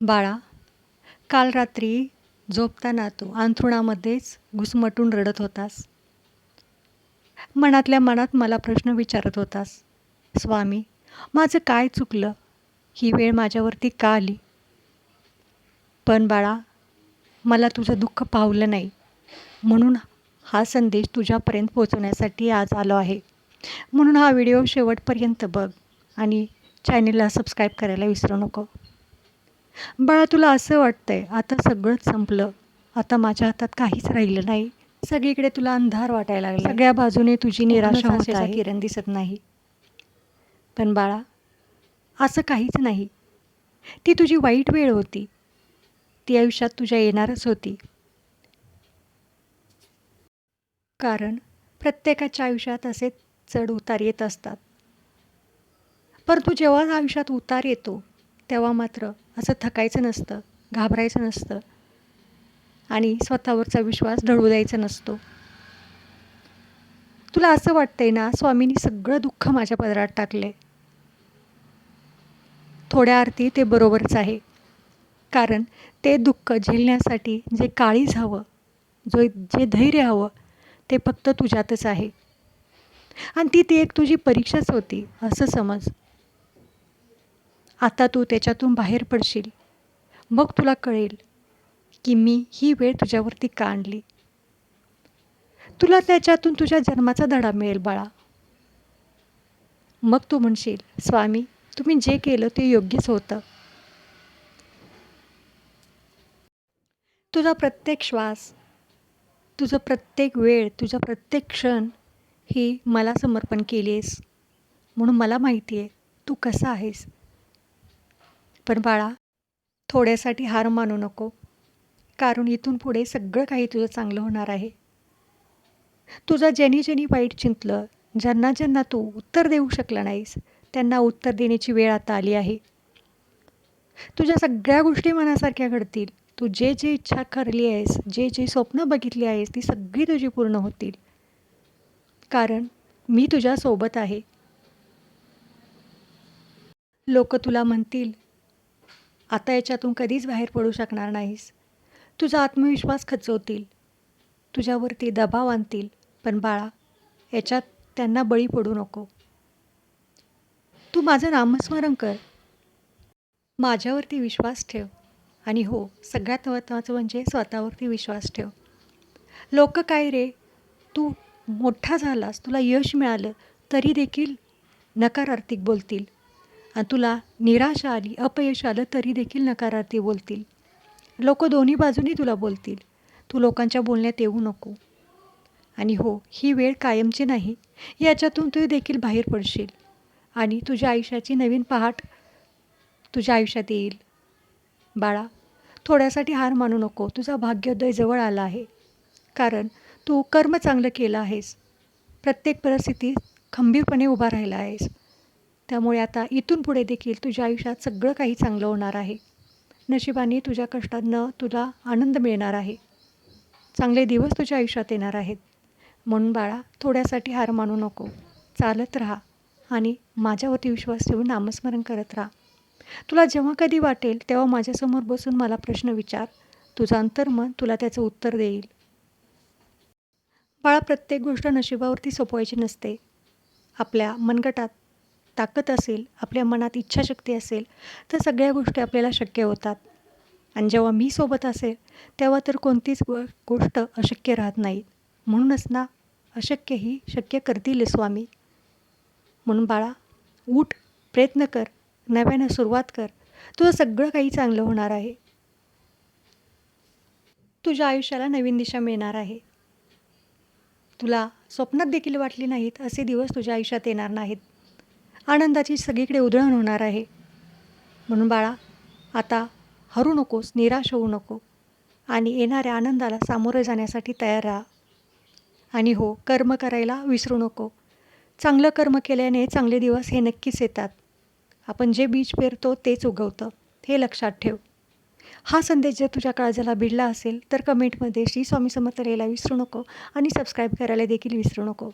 बाळा, काल रात्री झोपताना तू अंथरुणामध्येच घुसमटून रडत होतास. मनातल्या मनात मला प्रश्न विचारत होतास, स्वामी, माझं काय चुकलं? ही वेळ माझ्यावरती का आली? पण बाळा, मला तुझं दुःख पावलं नाही, म्हणून हा संदेश तुझ्यापर्यंत पोहोचवण्यासाठी आज आलो आहे. म्हणून हा व्हिडिओ शेवटपर्यंत बघ आणि चॅनलला सबस्क्राईब करायला विसरू नको. बाळा, तुला असं वाटतंय आता सगळंच संपलं, आता माझ्या हातात काहीच राहिलं नाही, सगळीकडे तुला अंधार वाटायला लागला, सगळ्या बाजूने तुझी निराशा होत आहे, किरण दिसत नाही. पण बाळा, असं काहीच नाही. ती तुझी वाईट वेळ होती. ती आयुष्यात तुझ्या येणारच होती. कारण प्रत्येकाच्या आयुष्यात असे चढ उतार येत असतात. परंतु जेव्हा आयुष्यात उतार येतो तेव्हा मात्र असं थकायचं नसतं, घाबरायचं नसतं आणि स्वतःवरचा विश्वास ढळू द्यायचा नसतो. तुला असं वाटतंय ना, स्वामींनी सगळं दुःख माझ्या पदरात टाकले. थोड्या अर्थी ते बरोबरच आहे. कारण ते दुःख झेलण्यासाठी जे काळीज हवं, जे धैर्य हवं, ते फक्त तुझ्यातच आहे. आणि ती एक तुझी परीक्षाच होती असं समज. आता तू त्याच्यातून बाहेर पडशील, मग तुला कळेल की मी ही वेळ तुझ्यावरती का आणली. तुला त्याच्यातून तुझ्या जन्माचा धडा मिळेल बाळा. मग तू म्हणशील, स्वामी, तुम्ही जे केलं ते योग्यच होतं. तुझा प्रत्येक श्वास, तुझं प्रत्येक वेळ, तुझा प्रत्येक क्षण ही मला समर्पण केली आहेस, म्हणून मला माहिती आहे तू कसा आहेस. पण बाळा, थोड्यासाठी हार मानू नको, कारण इथून पुढे सगळं काही तुझं चांगलं होणार आहे. तुझं ज्यांनी वाईट चिंतलं, ज्यांना तू उत्तर देऊ शकला नाहीस, त्यांना उत्तर देण्याची वेळ आता आली आहे. तुझ्या सगळ्या गोष्टी मनासारख्या घडतील. तू जे इच्छा करली आहेस, जे स्वप्न बघितली आहेस, ती सगळी तुझी पूर्ण होतील. कारण मी तुझ्यासोबत आहे. लोक तुला म्हणतील, आता याच्यातून कधीच बाहेर पडू शकणार नाहीस. तुझा आत्मविश्वास खचवतील, तुझ्यावरती दबाव आणतील. पण बाळा, याच्यात त्यांना बळी पडू नको. तू माझं नामस्मरण कर, माझ्यावरती विश्वास ठेव आणि हो, सगळ्यात महत्त्वाचं म्हणजे स्वतःवरती विश्वास ठेव. लोक काय रे, तू मोठा झालास, तुला यश मिळालं तरी देखील नकारार्थी बोलतील, आणि तुला निराशा आली, अपयश आलं तरी देखील नकारार्थी बोलतील. लोक दोन्ही बाजूनी तुला बोलतील. तू लोकांच्या बोलण्यात येऊ नको. आणि हो, ही वेळ कायमची नाही, याच्यातून तू देखील बाहेर पडशील आणि तुझ्या आयुष्याची नवीन पहाट तुझ्या आयुष्यात येईल. बाळा, थोड्यासाठी हार मानू नको. तुझा भाग्योदय जवळ आला आहे. कारण तू कर्म चांगलं केलं आहेस, प्रत्येक परिस्थितीत खंबीरपणे उभा राहिला आहेस. त्यामुळे आता इथून पुढे देखील तुझ्या आयुष्यात सगळं काही चांगलं होणार आहे. नशिबाने तुझ्या कष्टांनं तुला आनंद मिळणार आहे. चांगले दिवस तुझ्या आयुष्यात येणार आहेत. म्हणून बाळा, थोड्यासाठी हार मानू नको. चालत राहा आणि माझ्यावरती विश्वास ठेवून नामस्मरण करत राहा. तुला जेव्हा कधी वाटेल तेव्हा माझ्यासमोर बसून मला प्रश्न विचार. तुझं अंतर्मन तुला त्याचं उत्तर देईल. बाळा, प्रत्येक गोष्ट नशिबावरती सोपवायची नसते. आपल्या मनगटात ताकद असेल, आपल्या मनात इच्छाशक्ती असेल, तर सगळ्या गोष्टी आपल्याला शक्य होतात. आणि जेव्हा मी सोबत असेल तेव्हा तर कोणतीच गोष्ट अशक्य राहत नाही. म्हणूनच ना, अशक्य ही शक्य करतील स्वामी. म्हणून बाळा, उठ, प्रयत्न कर, नव्यानं सुरुवात कर. तुझं सगळं काही चांगलं होणार आहे. तुझ्या आयुष्याला नवीन दिशा मिळणार आहे. तुला स्वप्नात देखील वाटली नाहीत असे दिवस तुझ्या आयुष्यात येणार नाहीत. आनंदाची सगळीकडे उधळण होणार आहे. म्हणून बाळा, आता हरू नकोस, निराश होऊ नको आणि येणाऱ्या आनंदाला सामोरं जाण्यासाठी तयार राहा. आणि हो, कर्म करायला विसरू नको. चांगलं कर्म केल्याने चांगले दिवस हे नक्कीच येतात. आपण जे बीज पेरतो तेच उगवतं, हे लक्षात ठेव. हा संदेश जर तुझ्या काळजाला भिडला असेल तर कमेंटमध्ये श्री स्वामी समर्थ लिहायला विसरू नको आणि सबस्क्राईब करायला देखील विसरू नको.